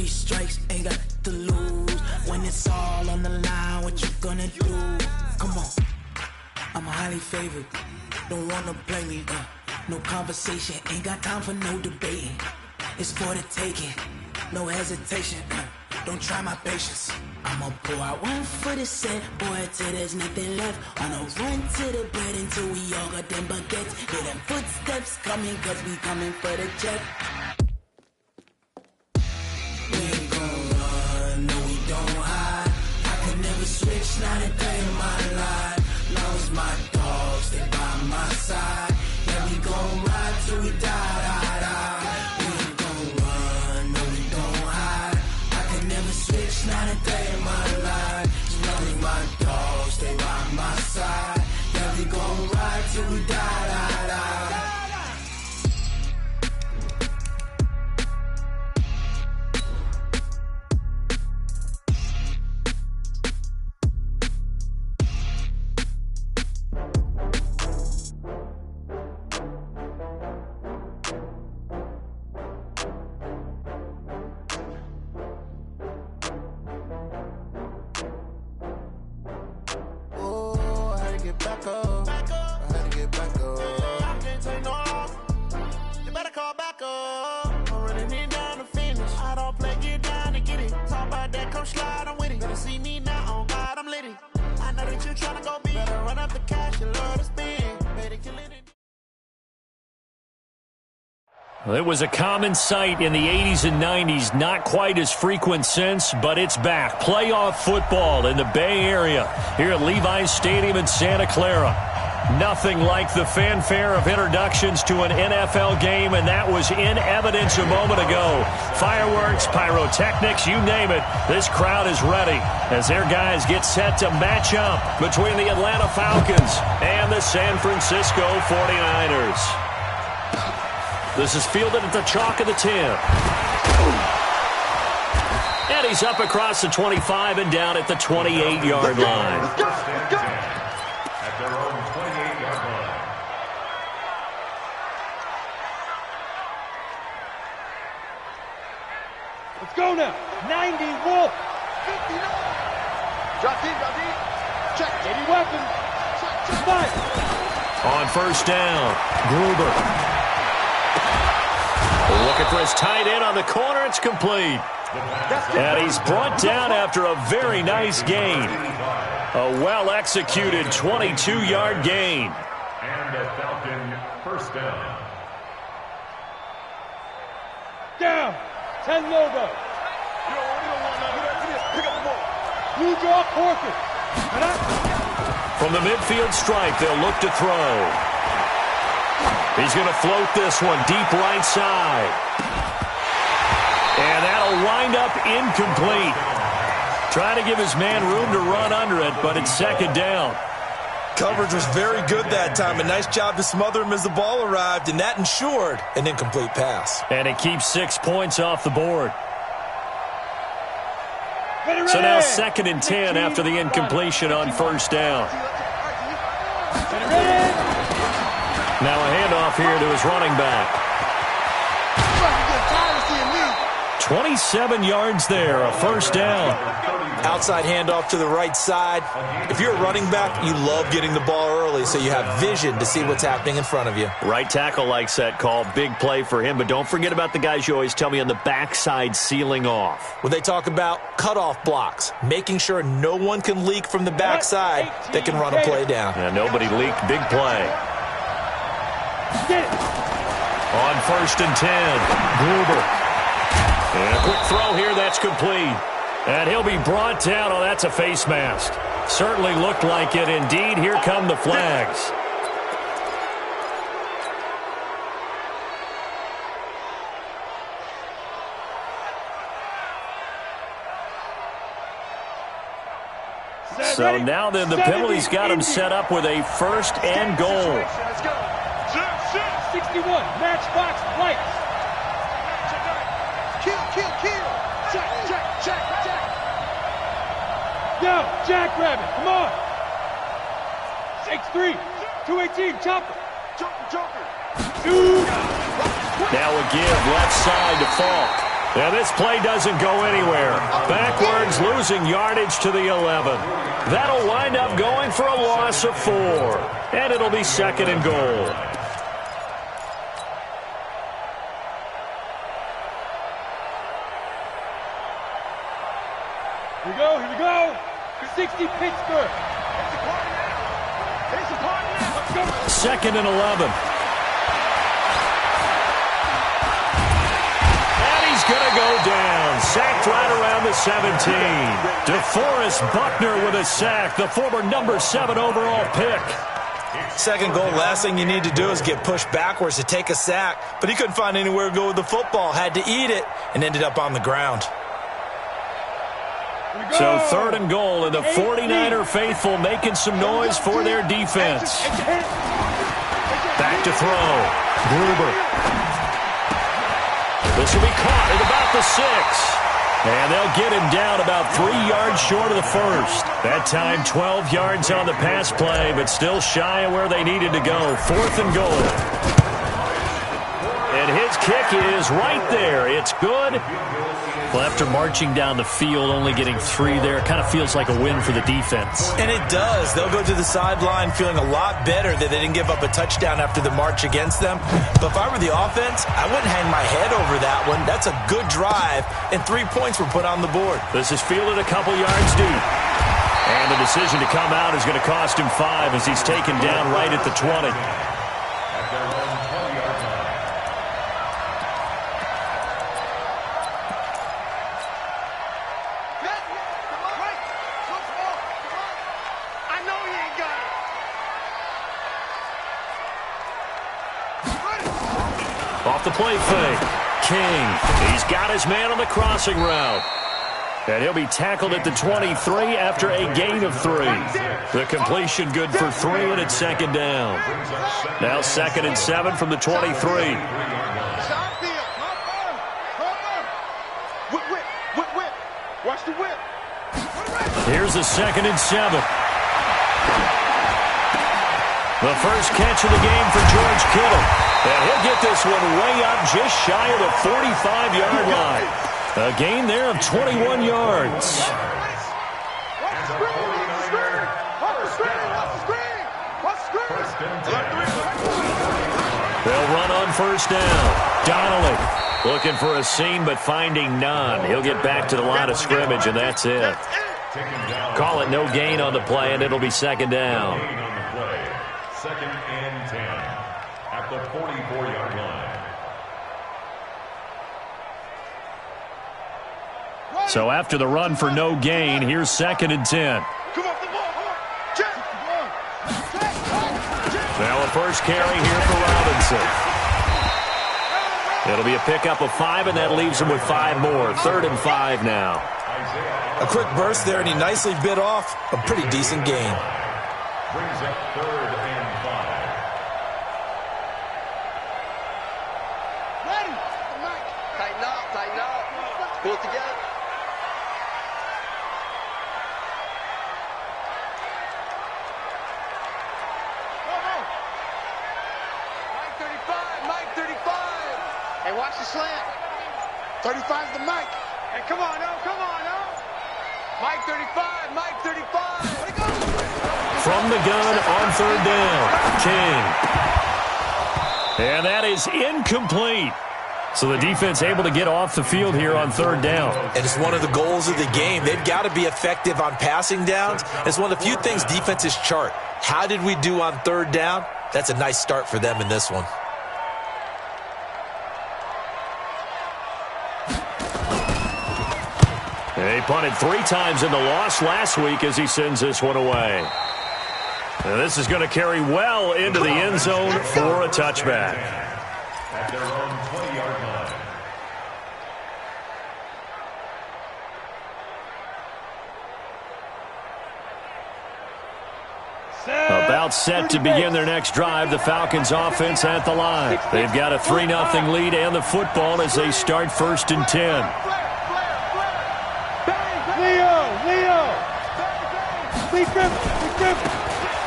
3 strikes, ain't got to lose. When it's all on the line, what you gonna do? Come on, I'm highly favored. Don't wanna play me, no conversation, ain't got time for no debating. It's for the taking, no hesitation, don't try my patience. I'ma pull out one for the set, boy, till there's nothing left. On a run to the bed until we all got them baguettes. Hear them footsteps coming, cause we coming for the check. We ain't gon' run, no we don't hide. I could never switch, not a day in my life. Long as my dogs, they by my side. Yeah, we gon' ride till we die. We ain't gon' run, no we don't hide. I could never switch, not a day in my life. As long as my dogs, they by my side. Yeah, we gon' ride till we die. It was a common sight in the 80s and 90s, not quite as frequent since, but it's back. Playoff football in the Bay Area here at Levi's Stadium in Santa Clara. Nothing like the fanfare of introductions to an NFL game, and that was in evidence a moment ago. Fireworks, pyrotechnics, you name it, this crowd is ready as their guys get set to match up between the Atlanta Falcons and the San Francisco 49ers. This is fielded at the chalk of the 10. And he's up across the 25 and down at the 28-yard line. At their own 28-yard line. Let's go now. 90, Wolf. 59. Drop deep. Check. 80 weapon. Check. On first down, Gruber. Looking for his tight end on the corner. It's complete. And he's brought down after a very nice gain. A well-executed 22-yard gain. And a Falcon first down. Down. 10 logo. Pick up the ball. You draw Corker. From the midfield stripe, they'll look to throw. He's going to float this one deep right side. And that'll wind up incomplete. Trying to give his man room to run under it, but it's second down. Coverage was very good that time. A nice job to smother him as the ball arrived, and that ensured an incomplete pass. And it keeps 6 points off the board. So now second and 10 after the incompletion on first down. Now a handoff here to his running back. 27 yards there, a first down. Outside handoff to the right side. If you're a running back, you love getting the ball early so you have vision to see what's happening in front of you. Right tackle likes that call. Big play for him, but don't forget about the guys you always tell me on the backside sealing off. When they talk about cutoff blocks, making sure no one can leak from the backside that can run a play down. Yeah, nobody leaked. Big play. On first and 10, Gruber. And a quick throw here, that's complete. And he'll be brought down. Oh, that's a face mask. Certainly looked like it. Indeed, here come the flags. So now then, the penalty's got him set up with a first and goal. 61, matchbox lights. Kill. Check. Yo, Jackrabbit, come on. 6'3", 218, chopper. Joker. Now a give left side to Falk. And this play doesn't go anywhere. Backwards, losing yardage to the 11. That'll wind up going for a loss of 4. And it'll be 2nd and goal. Here we go, here we go. 60 Pittsburgh. Let's go. 2nd and 11. Going to go down. Sacked right around the 17. DeForest Buckner with a sack, the former number 7 overall pick. 2nd goal, last thing you need to do is get pushed backwards to take a sack. But he couldn't find anywhere to go with the football. Had to eat it and ended up on the ground. So 3rd and goal, and the 49er faithful making some noise for their defense. Back to throw. Gruber. This will be caught at about the 6. And they'll get him down about 3 yards short of the first. That time 12 yards on the pass play, but still shy of where they needed to go. 4th and goal. And his kick is right there. It's good. Well, after marching down the field, only getting 3 there, it kind of feels like a win for the defense. And it does. They'll go to the sideline feeling a lot better that they didn't give up a touchdown after the march against them. But if I were the offense, I wouldn't hang my head over that one. That's a good drive, and 3 points were put on the board. This is fielded a couple yards deep. And the decision to come out is going to cost him 5 as he's taken down right at the 20. Off the play fake. King. He's got his man on the crossing route. And he'll be tackled at the 23 after a gain of 3. The completion good for 3, and it's 2nd down. Now 2nd and 7 from the 23. Watch the whip. Here's the 2nd and 7. The first catch of the game for George Kittle. And he'll get this one way up just shy of the 45-yard line. A gain there of 21 yards. They'll run on 1st down. Donnelly looking for a seam but finding none. He'll get back to the line of scrimmage, and that's it. Call it no gain on the play, and it'll be 2nd down. 2nd and 10 at the 44-yard line. So after the run for no gain, here's 2nd and 10. Now a first carry here for Robinson. It'll be a pickup of 5, and that leaves him with 5 more. 3rd and 5 now. A quick burst there, and he nicely bit off a pretty decent gain. Brings up 3rd and 5. Ready. Tighten up, tighten up. Pull it together. Mike 35, Mike 35. Hey, watch the slant. 35's the Mike. Hey, come on, no, come on, no. Mike 35, Mike 35. Let it go. From the gun on 3rd down, King. And that is incomplete. So the defense able to get off the field here on 3rd down. And it's one of the goals of the game. They've got to be effective on passing downs. It's one of the few things defenses chart. How did we do on 3rd down? That's a nice start for them in this one. He punted 3 times in the loss last week as he sends this one away. And this is going to carry well into the end zone for a touchback. At their own 20-yard line. About set to begin their next drive, the Falcons offense at the line. They've got a 3-0 lead and the football as they start 1st and 10. Leo! Lee Griffin!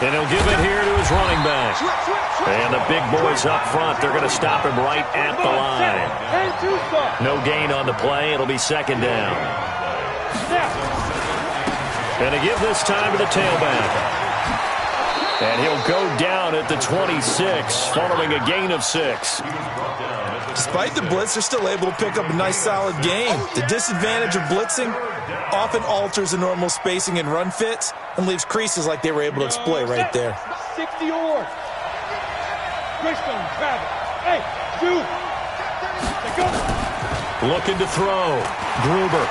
And he'll give it here to his running back. And the big boys up front, they're going to stop him right at the line. No gain on the play. It'll be second down. And to give this time to the tailback. And he'll go down at the 26, following a gain of 6. Despite the blitz, they're still able to pick up a nice, solid gain. The disadvantage of blitzing often alters the normal spacing and run fits and leaves creases like they were able to exploit right there. 60 or Hey, shoot. Looking to throw. Gruber.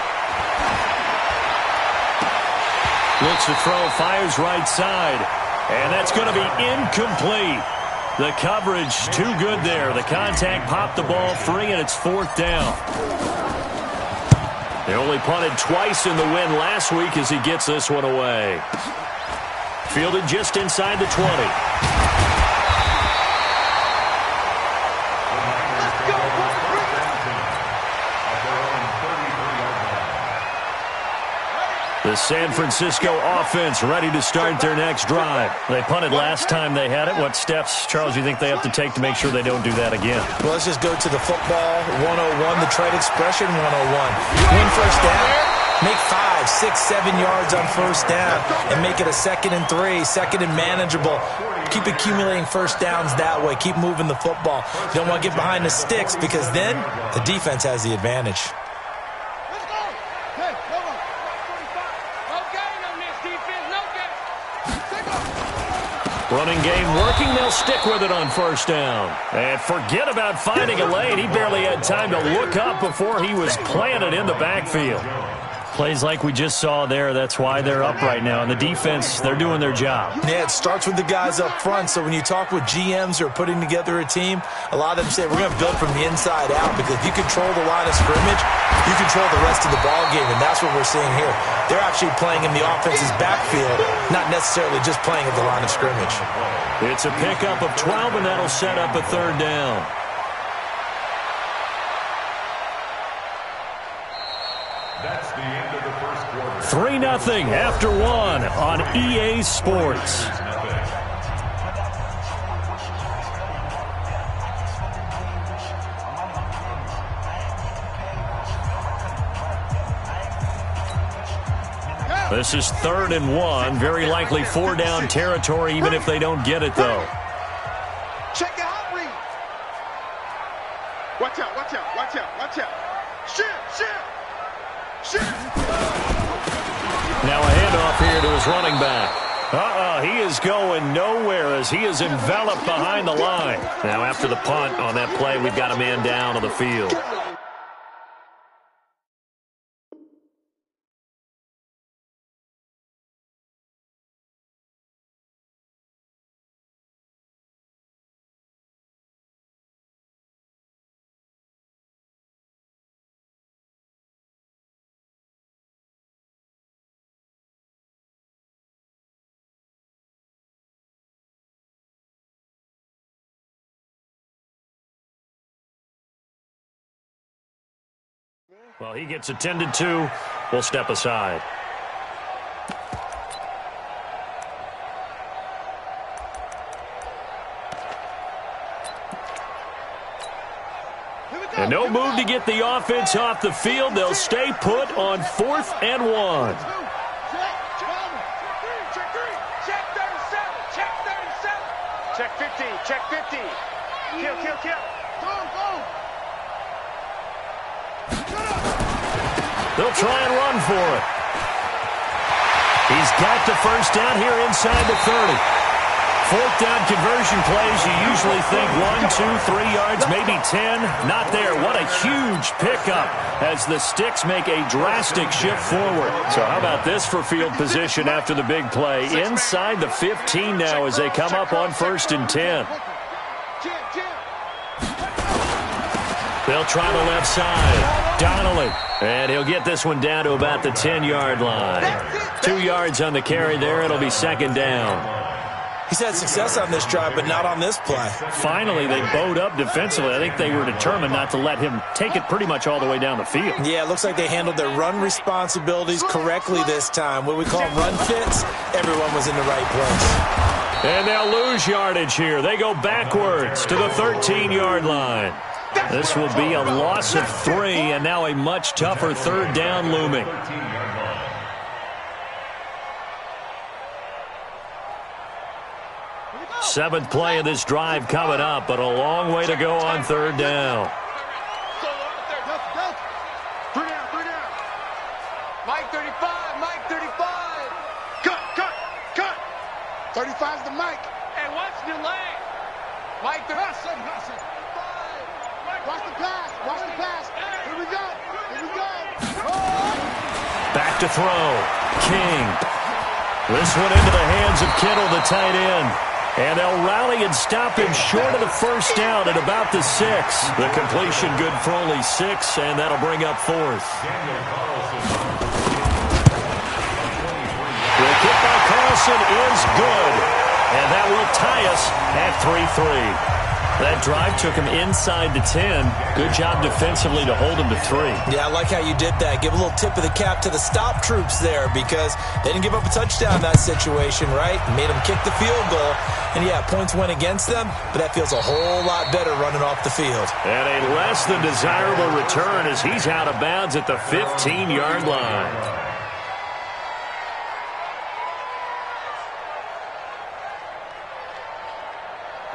Looks to throw, fires right side. And that's going to be incomplete. The coverage too good there. The contact popped the ball free, and it's 4th down. They only punted twice in the win last week as he gets this one away. Fielded just inside the 20. The San Francisco offense ready to start their next drive. They punted last time they had it. What steps, Charles, do you think they have to take to make sure they don't do that again? Well, let's just go to the football 101, the trade expression 101. Win first down. Make 5, 6, 7 yards on first down and make it a 2nd and 3, 2nd and manageable. Keep accumulating first downs that way. Keep moving the football. You don't want to get behind the sticks because then the defense has the advantage. Running game working. They'll stick with it on first down. And forget about finding a lane. He barely had time to look up before he was planted in the backfield. Plays like we just saw there. That's why they're up right now. And the defense, they're doing their job. Yeah, it starts with the guys up front. So when you talk with GMs who are putting together a team, a lot of them say we're going to build from the inside out because if you control the line of scrimmage, you control the rest of the ball game, and that's what we're seeing here. They're actually playing in the offense's backfield, not necessarily just playing at the line of scrimmage. It's a pickup of 12, and that'll set up a 3rd down. That's the end of the first quarter. 3-0 after 1 on EA Sports. This is 3rd and 1. Very likely 4-down territory, even if they don't get it, though. Check your hot read. Watch out, watch out, watch out, watch out. Shoot. Now a handoff here to his running back. He is going nowhere as he is enveloped behind the line. Now after the punt on that play, we've got a man down on the field. Well, he gets attended to. We'll step aside. And no move to get the offense off the field. They'll stay put on 4th and 1. Check 50, check 50. Kill. They'll try and run for it. He's got the first down here inside the 30. 4th down conversion plays, you usually think 1, 2, 3 yards, maybe 10. Not there. What a huge pickup as the Sticks make a drastic shift forward. So how about this for field position after the big play? Inside the 15 now as they come up on 1st and 10. They'll try the left side. Donnelly. And he'll get this one down to about the 10-yard line. 2 yards on the carry there. It'll be 2nd down. He's had success on this drive, but not on this play. Finally, they bowed up defensively. I think they were determined not to let him take it pretty much all the way down the field. Yeah, it looks like they handled their run responsibilities correctly this time. What we call run fits, everyone was in the right place. And they'll lose yardage here. They go backwards to the 13-yard line. This will be a loss of 3, and now a much tougher third down looming. Seventh play of this drive coming up, but a long way to go on third down. Mike 35, Mike 35. Cut. 35's the Mike. Hey, watch the lane. Mike 35. Watch the pass. Here we go. Back to throw. King. This one into the hands of Kittle, the tight end. And they'll rally and stop him short of the first down at about the 6. The completion good for only 6, and that'll bring up 4th. The kick by Carlson is good, and that will tie us at 3-3. That drive took him inside the 10. Good job defensively to hold him to 3. Yeah, I like how you did that. Give a little tip of the cap to the stop troops there because they didn't give up a touchdown in that situation, right? Made them kick the field goal. And, yeah, points went against them, but that feels a whole lot better running off the field. And a less than desirable return as he's out of bounds at the 15-yard line.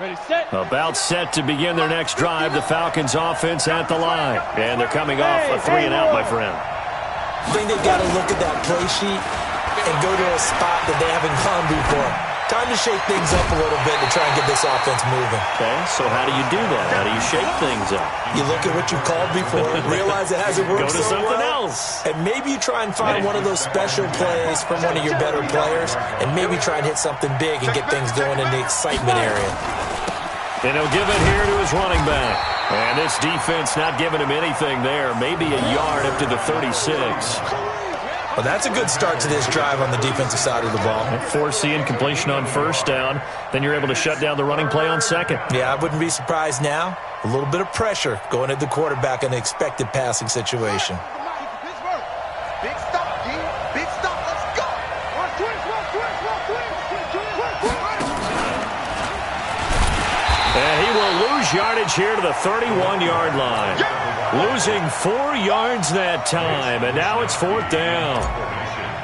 Ready, set. About set to begin their next drive. The Falcons offense at the line. And they're coming off a 3-and-out, my friend. I think they've got to look at that play sheet and go to a spot that they haven't gone before. Time to shake things up a little bit to try and get this offense moving. Okay, so how do you do that? How do you shake things up? You look at what you called before, realize it hasn't worked Go to so something well, else. and maybe you try and find one of those special plays from one of your better players, and maybe try and hit something big and get things going in the excitement area. And he'll give it here to his running back. And this defense not giving him anything there. Maybe a yard up to the 36. Well, that's a good start to this drive on the defensive side of the ball. Force the incompletion on first down. Then you're able to shut down the running play on second. Yeah, I wouldn't be surprised now. A little bit of pressure going at the quarterback in the expected passing situation. Big stop, D. Big stop. Let's go. And he will lose yardage here to the 31-yard line. Losing 4 yards that time, and now it's 4th down.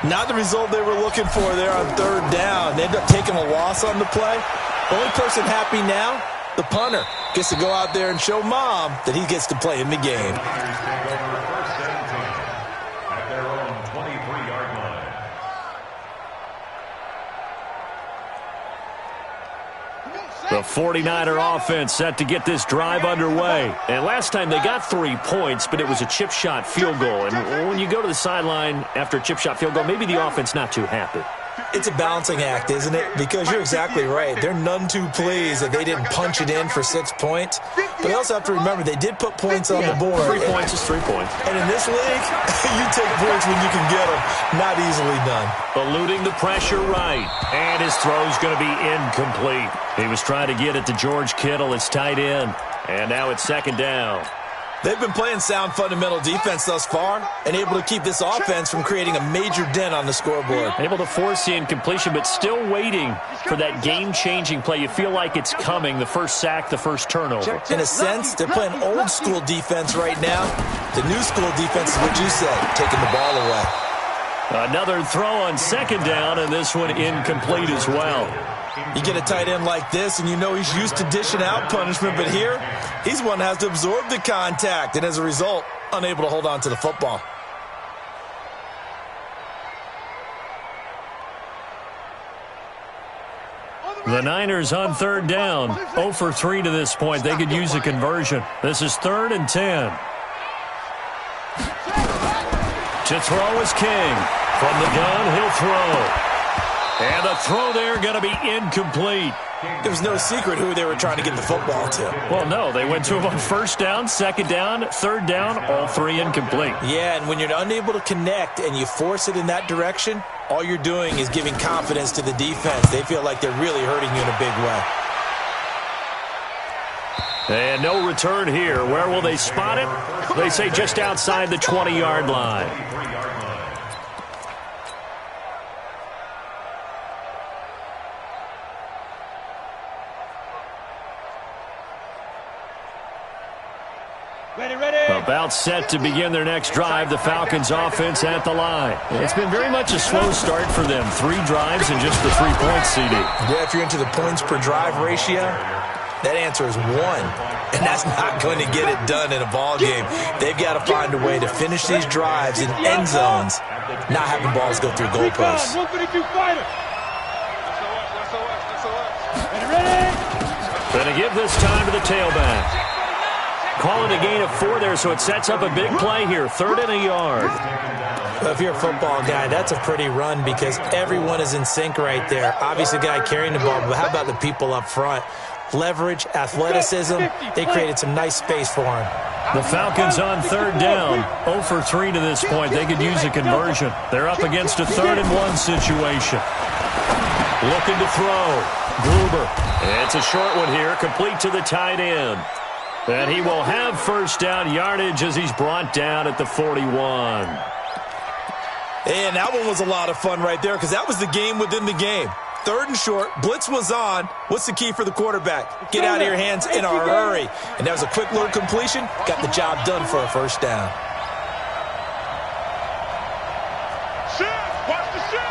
Not the result they were looking for there on third down. They end up taking a loss on the play. Only person happy now, the punter. Gets to go out there and show Mom that he gets to play in the game. The 49er offense set to get this drive underway. And last time they got 3 points, but it was a chip shot field goal. And when you go to the sideline after a chip shot field goal, maybe the offense not too happy. It's a balancing act, isn't it? Because you're exactly right. They're none too pleased that they didn't punch it in for 6 points. But they also have to remember they did put points on the board. 3 points is 3 points. And in this league, you take points when you can get them. Not easily done. Eluding the pressure right. And his throw's going to be incomplete. He was trying to get it to George Kittle, his tight end. And now it's 2nd down. They've been playing sound fundamental defense thus far and able to keep this offense from creating a major dent on the scoreboard. Able to force the incompletion, but still waiting for that game-changing play. You feel like it's coming, the first sack, the first turnover. In a sense, they're playing old-school defense right now. The new-school defense is what you said, taking the ball away. Another throw on 2nd down, and this one incomplete as well. You get a tight end like this, and you know he's used to dishing out punishment, but here, he's one that has to absorb the contact, and as a result, unable to hold on to the football. The Niners on 3rd down, 0 for 3 to this point. They could use a conversion. This is 3rd and 10. To throw is King. From the gun, he'll throw. And the throw there going to be incomplete. There was no secret who they were trying to get the football to. Well, no. They went to him on 1st down, 2nd down, 3rd down, all 3 incomplete. Yeah, and when you're unable to connect and you force it in that direction, all you're doing is giving confidence to the defense. They feel like they're really hurting you in a big way. And no return here. Where will they spot it? They say just outside the 20-yard line. About set to begin their next drive. The Falcons offense at the line. It's been very much a slow start for them. 3 drives and just the 3 points, CD. Yeah, if you're into the points per drive ratio, that answer is 1. And that's not going to get it done in a ball game. They've got to find a way to finish these drives in end zones, not having balls go through goalposts. Going to give this time to the tailback. Calling a gain of 4 there, so it sets up a big play here. 3rd and a yard. Well, if you're a football guy, that's a pretty run because everyone is in sync right there. Obviously, the guy carrying the ball, but how about the people up front? Leverage, athleticism, they created some nice space for him. The Falcons on 3rd down. 0 for 3 to this point. They could use a conversion. They're up against a 3rd and 1 situation. Looking to throw. Gruber. It's a short one here, complete to the tight end. And he will have first down yardage as he's brought down at the 41. And that one was a lot of fun right there because that was the game within the game. 3rd and short, blitz was on. What's the key for the quarterback? Get out of your hands in a hurry. And that was a quick little completion. Got the job done for a first down. Shift! Watch the shift!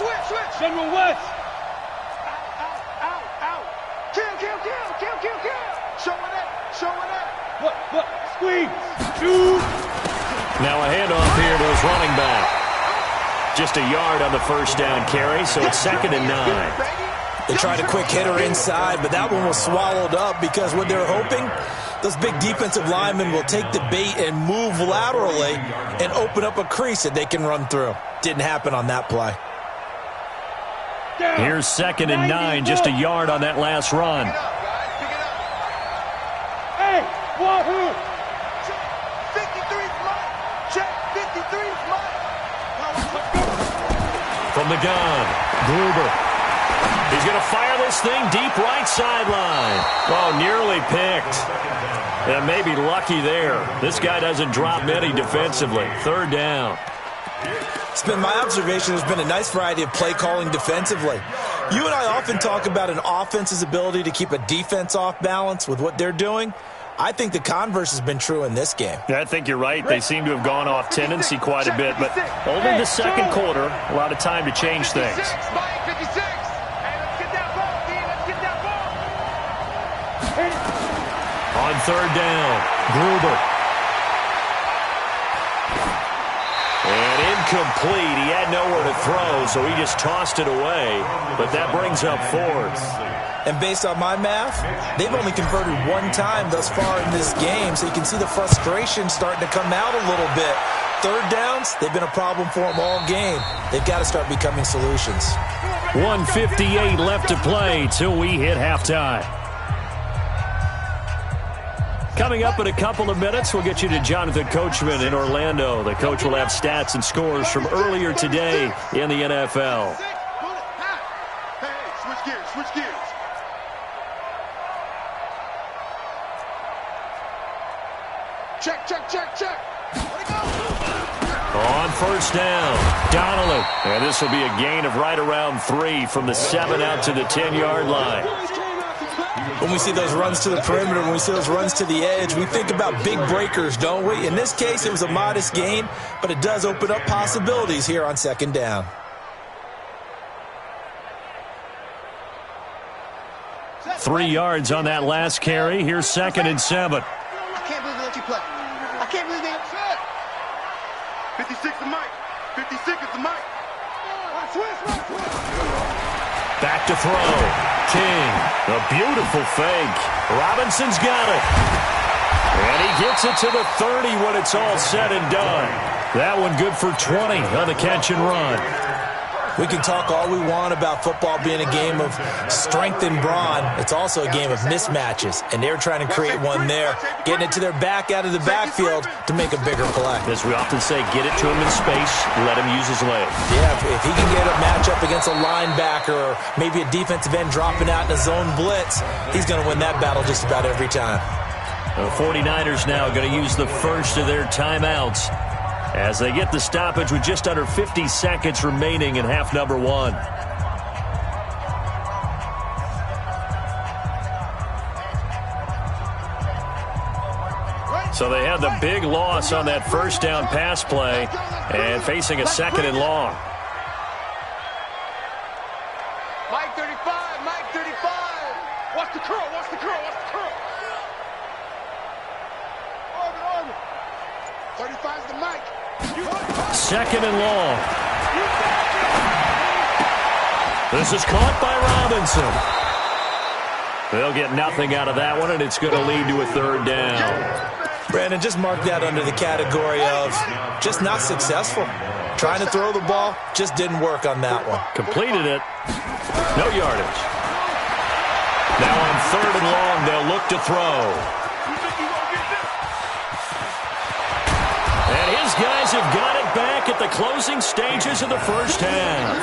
Switch! General West! Out! Kill! Showing it! Look! Squeeze! Shoot! Now a handoff here to his running back. Just a yard on the first down carry, so it's 2nd and 9. They tried a quick hitter inside, but that one was swallowed up because what they're hoping, those big defensive linemen will take the bait and move laterally and open up a crease that they can run through. Didn't happen on that play. Here's 2nd and 9, just a yard on that last run. Hey, Wahoo! 53's mine! Check! 53's mine! From the gun, Gruber. He's going to fire this thing deep right sideline. Oh, nearly picked. And maybe lucky there. This guy doesn't drop many defensively. 3rd down. It's been my observation there's been a nice variety of play calling defensively. You and I often talk about an offense's ability to keep a defense off balance with what they're doing. I think the converse has been true in this game. Yeah, I think you're right. They seem to have gone off tendency quite a bit, but only the 2nd quarter, a lot of time to change things. 56! Hey, let's get that ball, Dean! Let's get that ball! On 3rd down, Gruber. And incomplete. He had nowhere to throw, so he just tossed it away. But that brings up 4th. And based on my math, they've only converted 1 time thus far in this game, so you can see the frustration starting to come out a little bit. 3rd downs, they've been a problem for them all game. They've got to start becoming solutions. 1:58 left to play till we hit halftime. Coming up in a couple of minutes, we'll get you to Jonathan Coachman in Orlando. The coach will have stats and scores from earlier today in the NFL. Hey, switch gears. Check. On 1st down, Donnelly. And this will be a gain of right around 3 from the 7 out to the 10-yard line. When we see those runs to the perimeter, when we see those runs to the edge, we think about big breakers, don't we? In this case, it was a modest gain, but it does open up possibilities here on 2nd down. Three yards on that last carry. Here's 2nd and 7. I can't believe they let you play. I can't believe they upset. 56 is Mike. 56 is the Mike. Back to throw. King. A beautiful fake. Robinson's got it. And he gets it to the 30 when it's all said and done. That one good for 20 on the catch and run. We can talk all we want about football being a game of strength and brawn. It's also a game of mismatches, and they're trying to create one there, getting it to their back out of the backfield to make a bigger play. As we often say, get it to him in space, let him use his legs. Yeah, if he can get a matchup against a linebacker or maybe a defensive end dropping out in a zone blitz, he's going to win that battle just about every time. The 49ers now going to use the first of their timeouts as they get the stoppage with just under 50 seconds remaining in half number 1. So they had the big loss on that first down pass play and facing a second and long. Mike 35, Mike 35. Watch the curl, watch the curl, watch the curl. Orbit. 35's the Mike. Second and long. This is caught by Robinson. They'll get nothing out of that one, and it's going to lead to a third down. Brandon, just mark that under the category of just not successful. Trying to throw the ball, just didn't work on that one. Completed it. No yardage. Now on third and long, they'll look to throw. And his guys have got it back at the closing stages of the first half.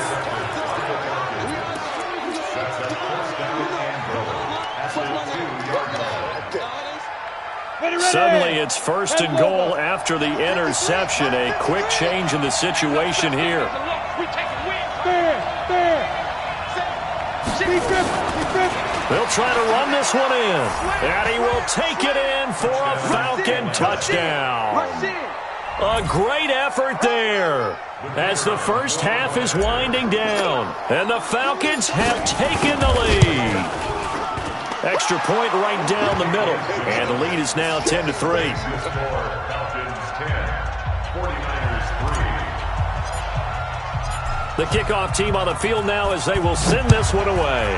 Suddenly it's first and goal after the interception. A quick change in the situation here. They'll try to run this one in. And he will take it in for a Falcon touchdown. A great effort there as the first half is winding down. And the Falcons have taken the lead. Extra point right down the middle. And the lead is now 10-3. Falcons 10, 49ers 3. The kickoff team on the field now as they will send this one away.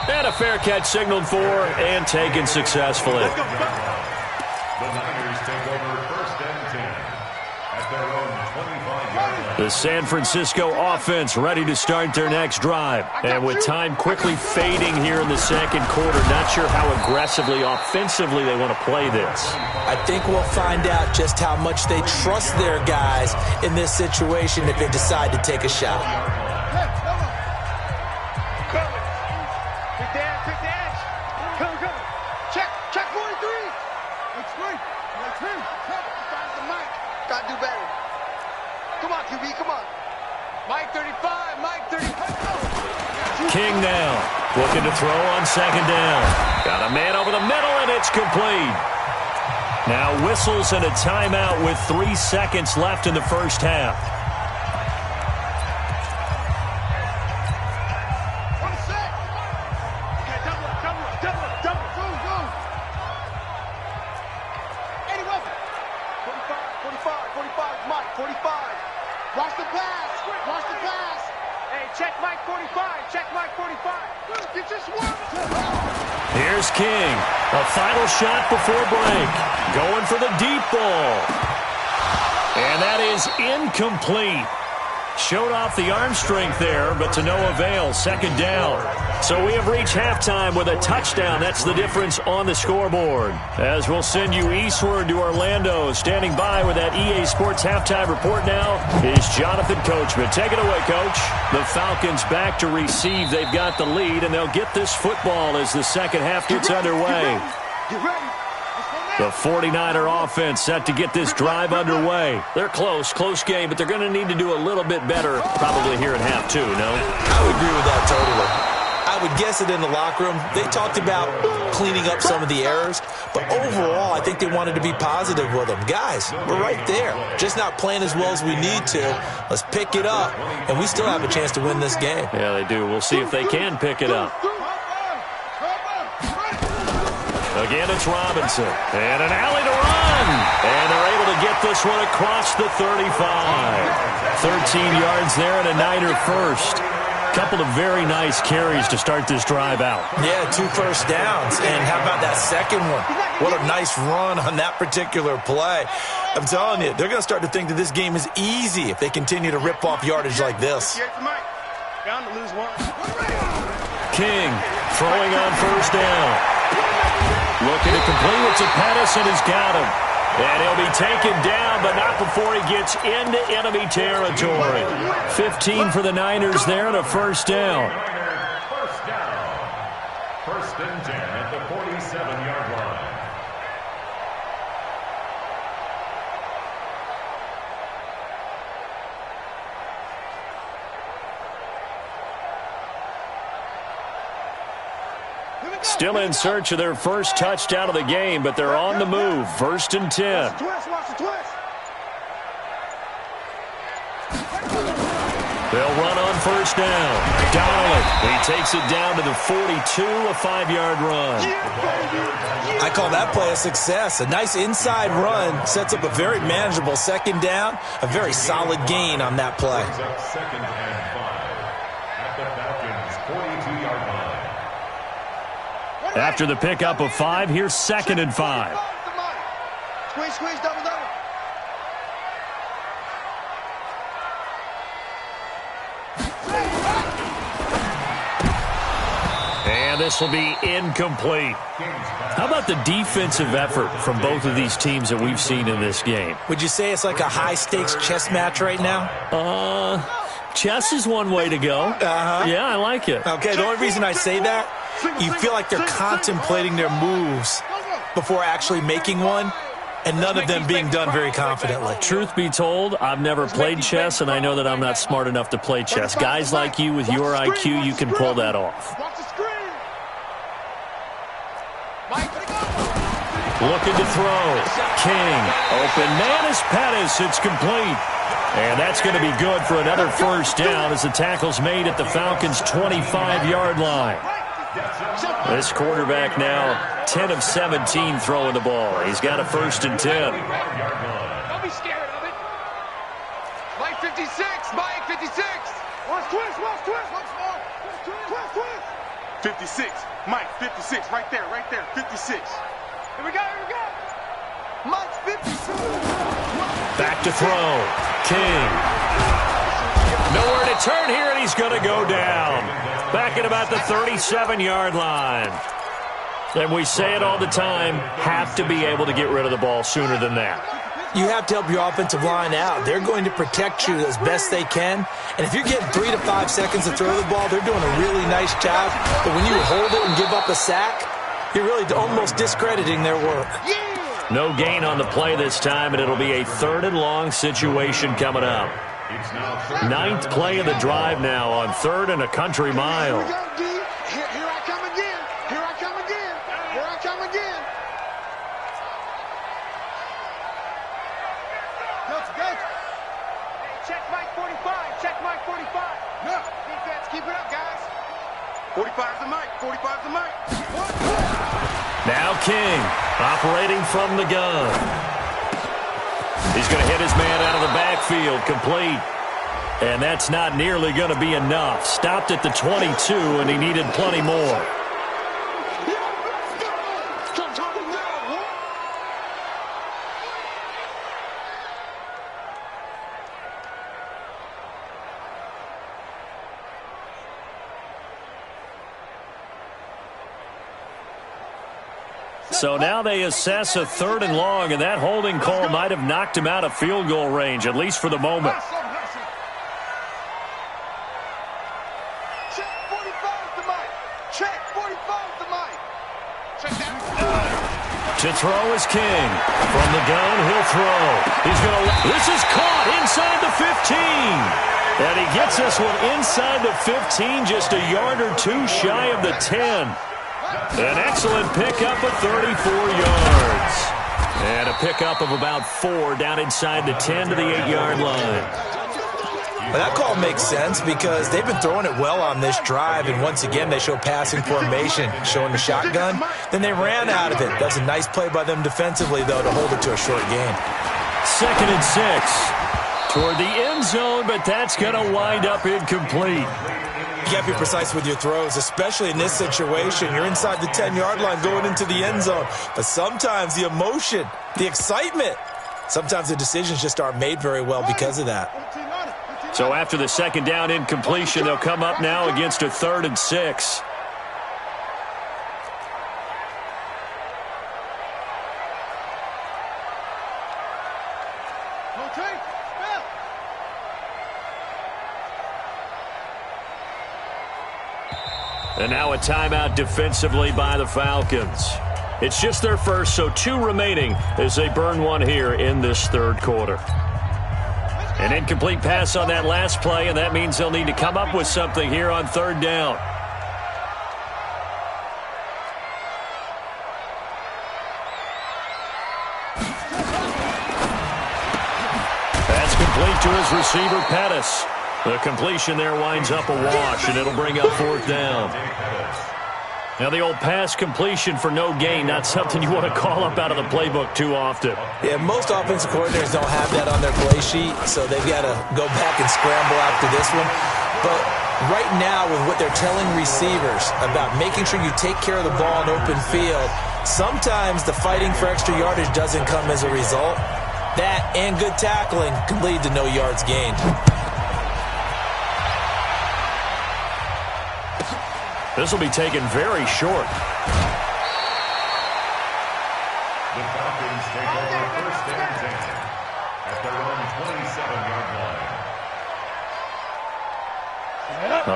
And a fair catch signaled for and taken successfully. The Niners take over first and 10 at their own 25-yard line. The San Francisco offense ready to start their next drive. And with time quickly fading here in the second quarter, not sure how aggressively, offensively they want to play this. I think we'll find out just how much they trust their guys in this situation if they decide to take a shot. Quick dance. Come. Check 43. That's great. That's him. Finds the Mike. Gotta do better. Come on, QB, come on. Mike 35, Mike 35. King now, looking to throw on second down. Got a man over the middle, and it's complete. Now whistles and a timeout with 3 seconds left in the first half. Here's King. A final shot before break. Going for the deep ball. And that is incomplete. Showed off the arm strength there, but to no avail. Second down. So we have reached halftime with a touchdown. That's the difference on the scoreboard. As we'll send you eastward to Orlando. Standing by with that EA Sports halftime report now is Jonathan Coachman. Take it away, Coach. The Falcons back to receive. They've got the lead, and they'll get this football as the second half gets underway. Get ready. The 49er offense set to get this drive underway. They're close game, but they're going to need to do a little bit better probably here in half two, no? I would agree with that totally. I would guess it in the locker room. They talked about cleaning up some of the errors, but overall, I think they wanted to be positive with them. Guys, we're right there. Just not playing as well as we need to. Let's pick it up, and we still have a chance to win this game. Yeah, they do. We'll see if they can pick it up. Again, it's Robinson. And an alley to run. And they're able to get this one across the 35. 13 yards there and a Niner first. Couple of very nice carries to start this drive out. Yeah, 2 first downs. And how about that second one? What a nice run on that particular play. I'm telling you, they're going to start to think that this game is easy if they continue to rip off yardage like this. King throwing on first down. Looking to complete it to Pettis, and he's got him. And he'll be taken down, but not before he gets into enemy territory. 15 for the Niners there and a first down. First down. First and 10 at the 47-yard line. Still in search of their first touchdown of the game, but they're on the move. 1st and 10. They'll run on 1st down. Donnelly, he takes it down to the 42, a 5-yard run. I call that play a success. A nice inside run sets up a very manageable 2nd down. A very solid gain on that play. 2nd and 5 at the Falcons' 42-yard line. After the pickup of 5, here's 2nd and 5. Squeeze, double. And this will be incomplete. How about the defensive effort from both of these teams that we've seen in this game? Would you say it's like a high-stakes chess match right now? Chess is one way to go. Yeah, I like it. Okay, the only reason I say that, you feel like they're contemplating their moves before actually making one, and none of them being done very confidently. Truth be told, I've never played chess, and I know that I'm not smart enough to play chess. Guys like you with your IQ, you can pull that off. Looking to throw. King. Open man is Pettis. It's complete. And that's going to be good for another 1st down as the tackle's made at the Falcons' 25-yard line. This quarterback now 10 of 17 throwing the ball. He's got a 1st and 10. Don't be scared of it. Mike 56. Mike 56. Watch twist. Once more. Twist. 56. Mike, 56. Right there. 56. Here we go. Mike 56. Back to throw. King. Nowhere to turn here, and he's going to go down. Back at about the 37-yard line. And we say it all the time, have to be able to get rid of the ball sooner than that. You have to help your offensive line out. They're going to protect you as best they can. And if you're getting 3 to 5 seconds to throw the ball, they're doing a really nice job. But when you hold it and give up a sack, you're really almost discrediting their work. No gain on the play this time, and it'll be a 3rd and long situation coming up. 9th play of the drive now on 3rd and a country mile. Here I come again. Check Mike 45. No. Defense, keep it up, guys. 45's the mic. Now King, operating from the gun. He's going to hit his man out of the backfield, complete. And that's not nearly going to be enough. Stopped at the 22, and he needed plenty more. So now they assess a 3rd and long, and that holding call might have knocked him out of field goal range, at least for the moment. Check 45 the mic. To throw is King. From the gun, he'll throw. This is caught inside the 15. And he gets this one inside the 15, just a yard or 2 shy of the 10. An excellent pickup of 34 yards. And a pickup of about 4 down inside the 10 to the 8-yard line. Well, that call makes sense because they've been throwing it well on this drive, and once again they show passing formation, showing the shotgun. Then they ran out of it. That's a nice play by them defensively, though, to hold it to a short gain. 2nd and 6. Toward the end zone, but that's going to wind up incomplete. You got to be precise with your throws, especially in this situation. You're inside the 10-yard line going into the end zone. But sometimes the emotion, the excitement, sometimes the decisions just aren't made very well because of that. So after the 2nd down incompletion, they'll come up now against a 3rd and 6. And now a timeout defensively by the Falcons. It's just their first, so 2 remaining as they burn one here in this 3rd quarter. An incomplete pass on that last play, and that means they'll need to come up with something here on 3rd down. Complete to his receiver, Pettis. The completion there winds up a wash, and it'll bring up fourth down. Now, the old pass completion for no gain, not something you want to call up out of the playbook too often. Yeah, most offensive coordinators don't have that on their play sheet, so they've got to go back and scramble after this one. But right now, with what they're telling receivers about making sure you take care of the ball in open field, sometimes the fighting for extra yardage doesn't come as a result. That and good tackling can lead to no yards gained. This will be taken very short. The Falcons take over first and 10 at their own 27-yard line.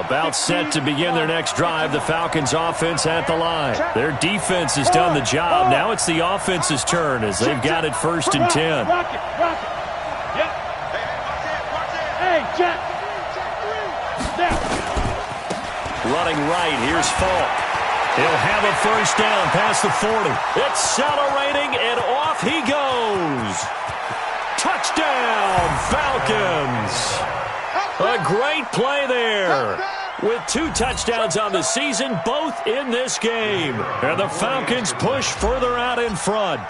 About set to begin their next drive. The Falcons offense at the line. Their defense has done the job. Now it's the offense's turn as they've got it first and 10. Hey, Jack. Running right, here's Falk. He'll have a first down past the 40. Accelerating, and off he goes. Touchdown, Falcons. A great play there. With 2 touchdowns on the season, both in this game. And the Falcons push further out in front.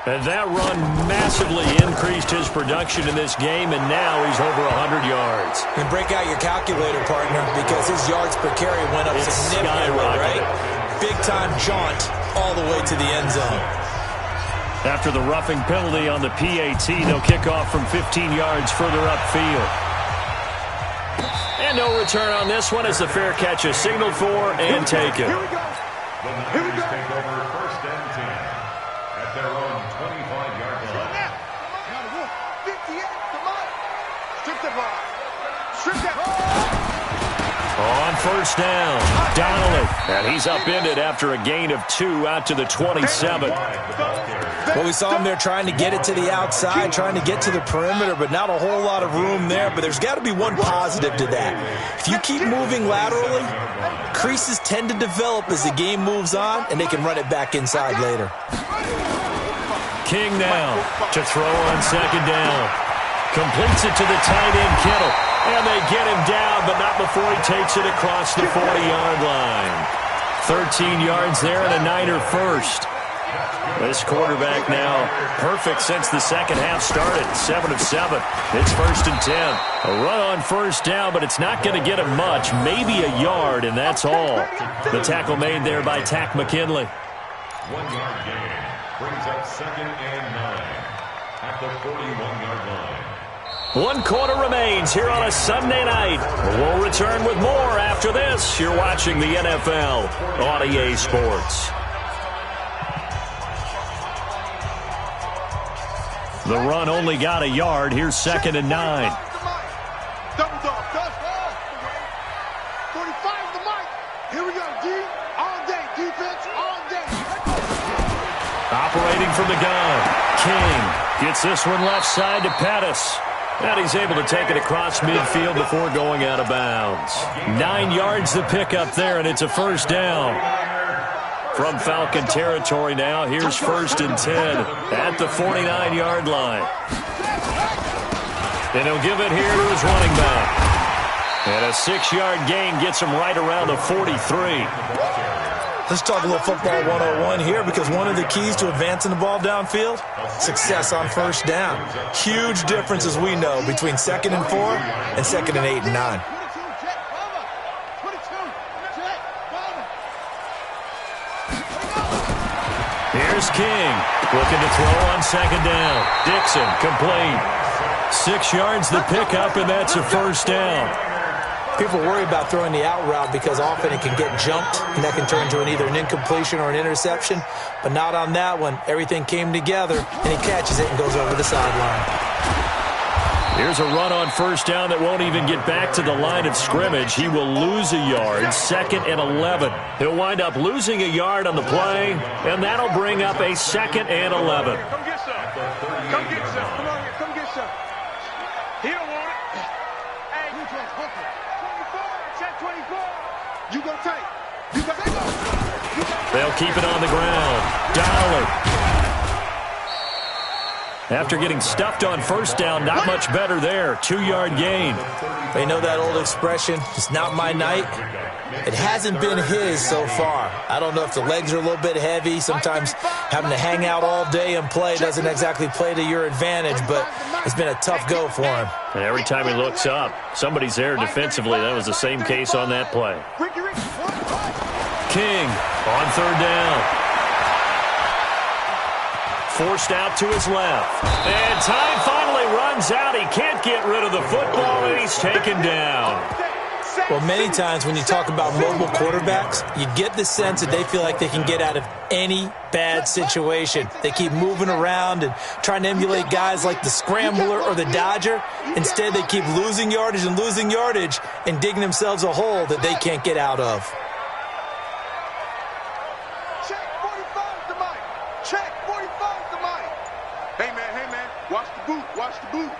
And that run massively increased his production in this game, and now he's over 100 yards. And break out your calculator, partner, because his yards per carry went up significantly, right? Big-time jaunt all the way to the end zone. After the roughing penalty on the PAT, they'll kick off from 15 yards further upfield. And no return on this one as the fair catch is signaled for and taken. The Niners take over first and 10 at their own 25-yard line. 58, come on. Strip the ball. Strip that ball. On first down, Donnelly. And he's upended after a gain of 2 out to the 27. Well, we saw him there trying to get it to the outside, trying to get to the perimeter, but not a whole lot of room there. But there's got to be one positive to that. If you keep moving laterally, creases tend to develop as the game moves on, and they can run it back inside later. King now to throw on second down. Completes it to the tight end, Kittle. And they get him down, but not before he takes it across the 40-yard line. 13 yards there and a Niner first. This quarterback now perfect since the second half started. 7 of 7. It's first and 10. A run on first down, but it's not going to get him much. Maybe a yard, and that's all. The tackle made there by Takk McKinley. 1-yard gain brings up second and 9 at the 41-yard line. 1 quarter remains here on a Sunday night. We'll return with more after this. You're watching the NFL on EA Sports. The run only got a yard. Here's second and 9. Double dog, 45 the mic. Here we go, D. All day, defense, all day. Operating from the gun. King gets this one left side to Pettis. And he's able to take it across midfield before going out of bounds. 9 yards to pick up there, and it's a first down. From Falcon territory now, here's first and 10 at the 49-yard line. And he'll give it here to his running back. And a 6-yard gain gets him right around the 43. Let's talk a little football 101 here, because one of the keys to advancing the ball downfield, success on first down. Huge difference, as we know, between 2nd and 4 and 2nd and 8 and 9. Here's King, looking to throw on second down. Dixon, complete. 6 yards the pickup, and that's a first down. People worry about throwing the out route because often it can get jumped, and that can turn into either an incompletion or an interception. But not on that one. Everything came together, and he catches it and goes over the sideline. Here's a run on first down that won't even get back to the line of scrimmage. He will lose a yard, 2nd and 11. He'll wind up losing a yard on the play, and that'll bring up a 2nd and 11. Come get some. Come get some. Come on here. Come get some. He don't want it. Hey, you just hook it. 24. Check 24. You go tight. You go tight. They'll keep it on the ground. Donnelly. After getting stuffed on first down, not much better there. 2-yard gain. They know that old expression, it's not my night. It hasn't been his so far. I don't know if the legs are a little bit heavy. Sometimes having to hang out all day and play doesn't exactly play to your advantage, but it's been a tough go for him. And every time he looks up, somebody's there defensively. That was the same case on that play. King on third down. Forced out to his left. And time finally runs out. He can't get rid of the football, and he's taken down. Well, many times when you talk about mobile quarterbacks, you get the sense that they feel like they can get out of any bad situation. They keep moving around and trying to emulate guys like the Scrambler or the Dodger. Instead, they keep losing yardage and digging themselves a hole that they can't get out of. Check 45 to Mike. Check 45 to Mike. Hey, man. Watch the boot. Watch the boot.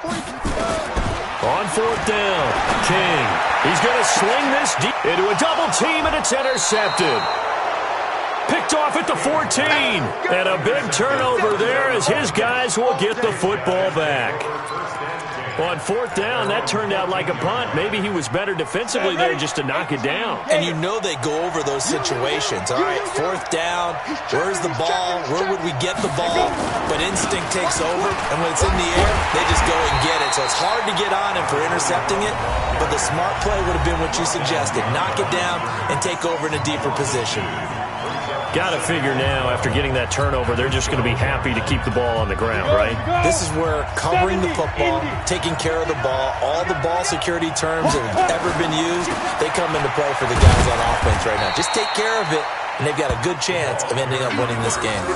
45. On fourth down, King. He's going to sling this deep into a double team, and it's intercepted. Picked off at the 14. And a big turnover there as his guys will get the football back. On fourth down, that turned out like a punt. Maybe he was better defensively there just to knock it down. And you know they go over those situations. All right, fourth down, where's the ball? Where would we get the ball? But instinct takes over, and when it's in the air, they just go and get it. So it's hard to get on him for intercepting it, but the smart play would have been what you suggested. Knock it down and take over in a deeper position. Got to figure now, after getting that turnover, they're just going to be happy to keep the ball on the ground, right? This is where covering the football, taking care of the ball, all the ball security terms that have ever been used, they come into play for the guys on offense right now. Just take care of it, and they've got a good chance of ending up winning this game.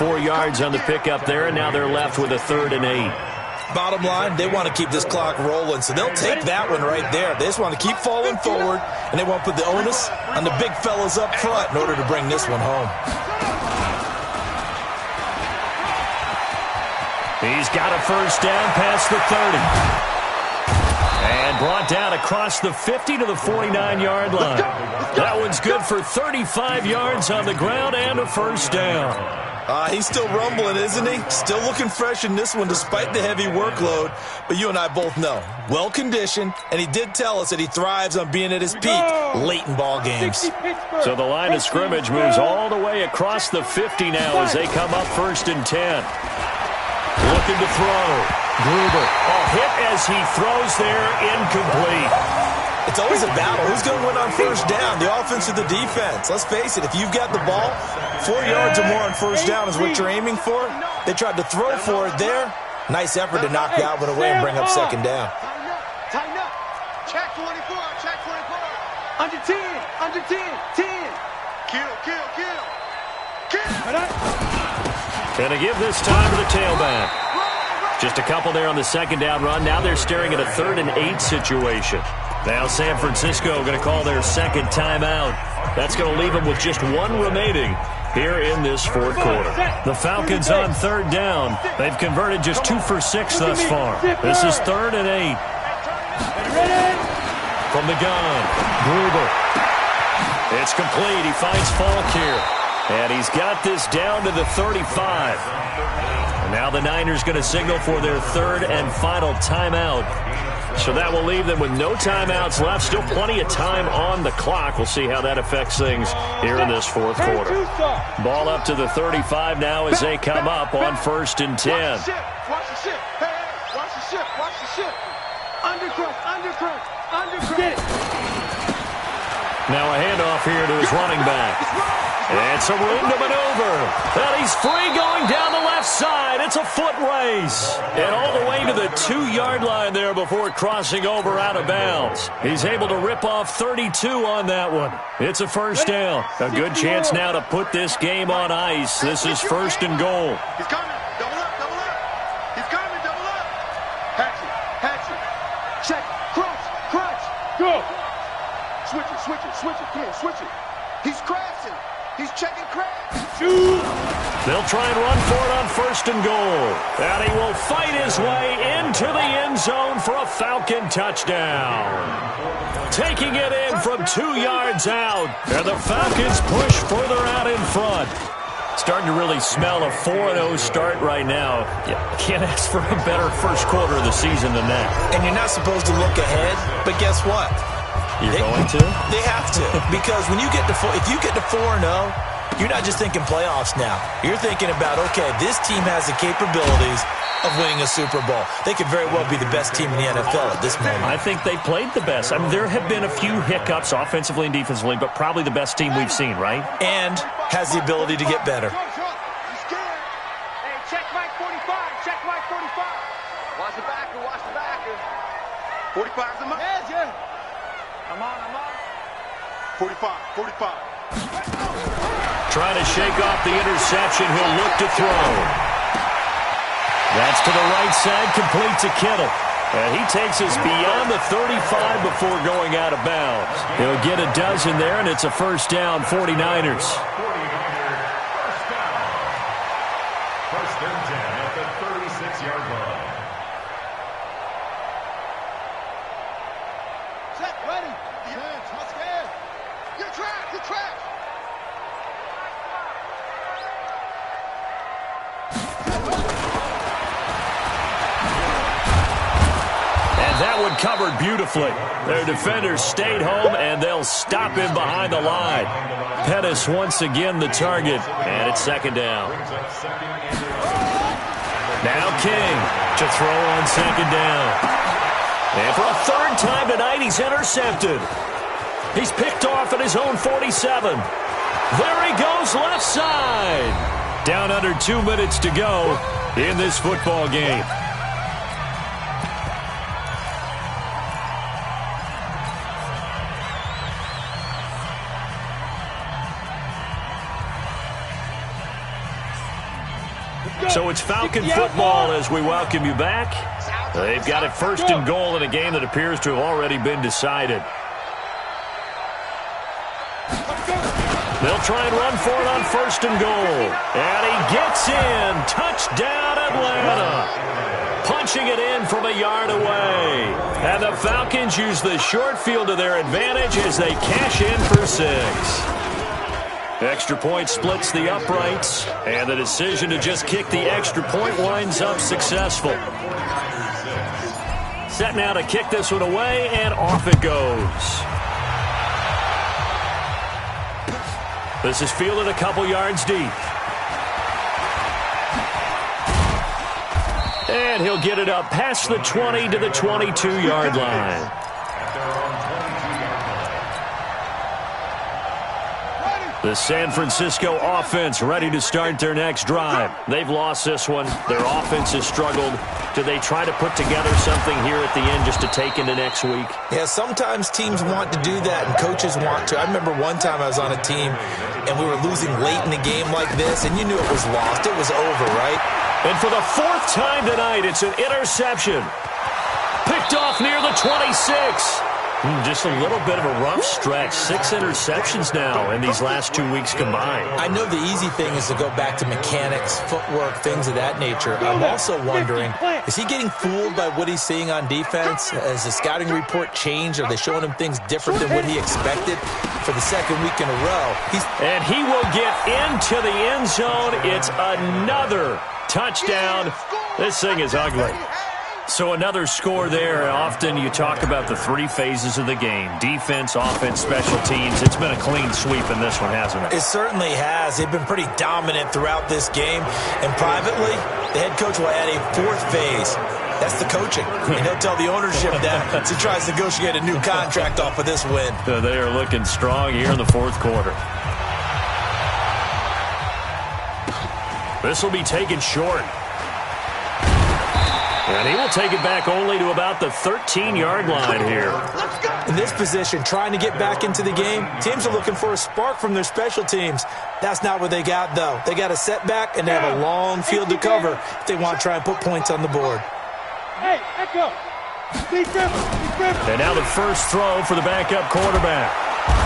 4 yards on the pickup there, and now they're left with a 3rd and 8. Bottom line, they want to keep this clock rolling, so they'll take that one right there. They just want to keep falling forward, and they want to put the onus on the big fellas up front in order to bring this one home. He's got a first down past the 30. And brought down across the 50 to the 49-yard line. That one's good for 35 yards on the ground and a first down. He's still rumbling, isn't he? Still looking fresh in this one despite the heavy workload. But you and I both know, well-conditioned, and he did tell us that he thrives on being at his peak late in ball games. So the line of scrimmage moves all the way across the 50 now as they come up 1st and 10. Looking to throw. Gruber. A hit as he throws there, incomplete. It's always a battle. Who's going to win on first down, the offense or the defense? Let's face it, if you've got the ball, 4 yards or more on first down is what you're aiming for. They tried to throw for it there. Nice effort to knock that one away and bring up 2nd down. Tighten up. Check 24. Check 24. Under 10. Under 10. 10. Kill. Going to give this time to the tailback. Just a couple there on the 2nd down run. Now they're staring at a 3rd and 8 situation. Now San Francisco going to call their 2nd timeout. That's going to leave them with just 1 remaining here in this 4th quarter. The Falcons on 3rd down. They've converted just 2 for 6 thus far. This is 3rd and 8. From the gun, Gruber. It's complete. He finds Falk here. And he's got this down to the 35. And now the Niners going to signal for their 3rd and final timeout. So that will leave them with no timeouts left. Still plenty of time on the clock. We'll see how that affects things here in this 4th quarter. Ball up to the 35 now as they come up on 1st and 10. Watch the ship. Hey, watch the ship. Watch the ship. Undercrunch. Get it. Now a handoff here to his running back. And some room to maneuver. And he's free going down the left side. It's a foot race. And all the way to the 2-yard line there before crossing over out of bounds. He's able to rip off 32 on that one. It's a first down. A good chance now to put this game on ice. This is 1st and goal. He's coming. Double up. He's coming. Double up. Hatchet. Check. Crunch. Go. Switch it. Come on, switch it. He's crashing. He's checking cracks. They'll try and run for it on 1st and goal. And he will fight his way into the end zone for a Falcon touchdown. Taking it in from 2 yards out. And the Falcons push further out in front. Starting to really smell a 4-0 start right now. Can't ask for a better first quarter of the season than that. And you're not supposed to look ahead, but guess what? You're going to? They have to. Because when you get to if you get to 4-0, you're not just thinking playoffs now. You're thinking about, okay, this team has the capabilities of winning a Super Bowl. They could very well be the best team in the NFL at this moment. I think they played the best. I mean, there have been a few hiccups offensively and defensively, but probably the best team we've seen, right? And has the ability to get better. Hey, check Mike 45. Check Mike 45. Watch the backer. Watch the backer. 45's the Mike. Yeah. I'm on. 45. Trying to shake off the interception. He'll look to throw. That's to the right side, complete to Kittle. And he takes us beyond the 35 before going out of bounds. He'll get a dozen there, and it's a first down, 49ers. First and 10 at the 36-yard line. Set, ready. Good, touch good. Good track. That one covered beautifully. Their defenders stayed home, and they'll stop him behind the line. Pettis once again the target, and it's second down. Now King to throw on second down. And for a third time tonight, he's intercepted. He's picked off at his own 47. There he goes left side. Down under 2 minutes to go in this football game. So it's Falcon football as we welcome you back. They've got it first and goal in a game that appears to have already been decided. They'll try and run for it on first and goal. And he gets in. Touchdown, Atlanta. Punching it in from a yard away. And the Falcons use the short field to their advantage as they cash in for 6. Extra point splits the uprights, and the decision to just kick the extra point winds up successful. Set now to kick this one away, and off it goes. This is fielded a couple yards deep. And he'll get it up past the 20 to the 22-yard line. The San Francisco offense ready to start their next drive. They've lost this one. Their offense has struggled. Do they try to put together something here at the end just to take into next week? Yeah, sometimes teams want to do that and coaches want to. I remember one time I was on a team and we were losing late in the game like this, and you knew it was lost. It was over, right? And for the fourth time tonight, it's an interception. Picked off near the 26. Just a little bit of a rough stretch. 6 interceptions now in these last 2 weeks combined. I know the easy thing is to go back to mechanics, footwork, things of that nature. I'm also wondering, is he getting fooled by what he's seeing on defense? Has the scouting report changed? Are they showing him things different than what he expected for the second week in a row? And he will get into the end zone. It's another touchdown. This thing is ugly. So another score there. Often you talk about the 3 phases of the game. Defense, offense, special teams. It's been a clean sweep in this one, hasn't it? It certainly has. They've been pretty dominant throughout this game. And privately, the head coach will add a 4th phase. That's the coaching. And he'll tell the ownership that as he tries to negotiate a new contract off of this win. So they are looking strong here in the 4th quarter. This will be taken short. And he will take it back only to about the 13-yard line here. In this position, trying to get back into the game, teams are looking for a spark from their special teams. That's not what they got, though. They got a setback, and they have a long field to cover if they want to try and put points on the board. Hey, Echo. And now the first throw for the backup quarterback.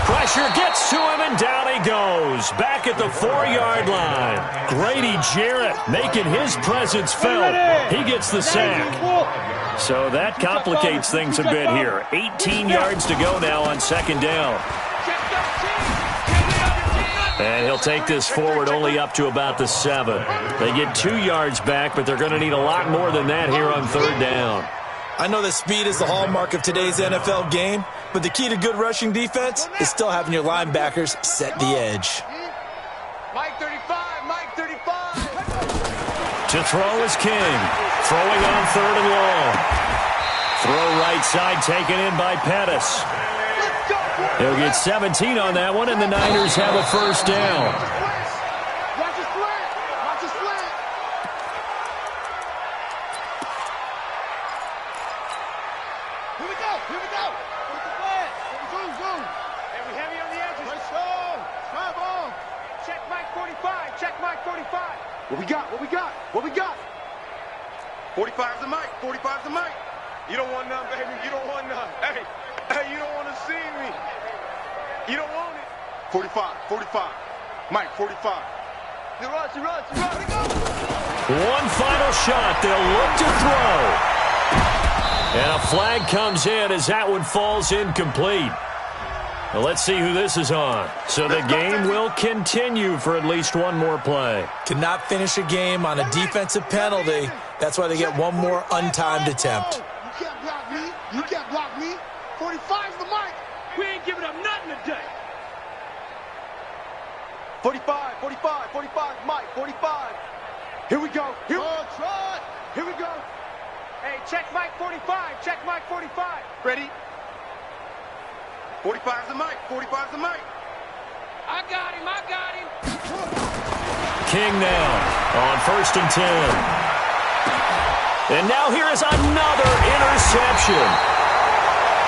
Pressure gets to him, and down he goes. Back at the 4-yard line. Grady Jarrett making his presence felt. He gets the sack. So that complicates things a bit here. 18 yards to go now on second down. And he'll take this forward only up to about the 7. They get 2 yards back, but they're going to need a lot more than that here on 3rd down. I know that speed is the hallmark of today's NFL game, but the key to good rushing defense is still having your linebackers set the edge. Mike 35, Mike 35. To throw is King. Throwing on 3rd and long. Throw right side taken in by Pettis. He'll get 17 on that one, and the Niners have a 1st down. Watch the slant. Watch the slant. Here we go. Here we go. What's the plan? Zoom, zoom. Hey, we heavy on the edges. Let's go. Drive on. Check Mike 45. Check Mike 45. What we got? What we got? What we got? 45's the Mike. 45's the Mike. You don't want none, baby. You don't want none. Hey, you don't want to see me. You don't want it. 45, 45. Mike, 45. You run. One final shot. They'll look to throw. And a flag comes in as that one falls incomplete. Well, let's see who this is on. So the game will continue for at least one more play. Cannot finish a game on a defensive penalty. That's why they get one more untimed attempt. You can't block me. You can't block me. 45's the Mike. We ain't giving up nothing today. 45, 45, 45, Mike, 45. Here we go. Here we go. Hey, check Mike 45. Check Mike 45. Ready? 45's the Mike. 45's the Mike. I got him. King now on 1st and 10. And now here is another interception.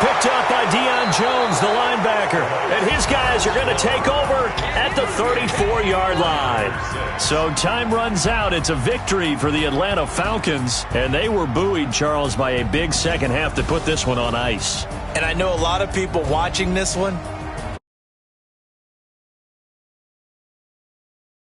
Picked up by Deion Jones, the linebacker. And his guys are going to take over at the 34-yard line. So time runs out. It's a victory for the Atlanta Falcons. And they were buoyed, Charles, by a big second half to put this one on ice. And I know a lot of people watching this one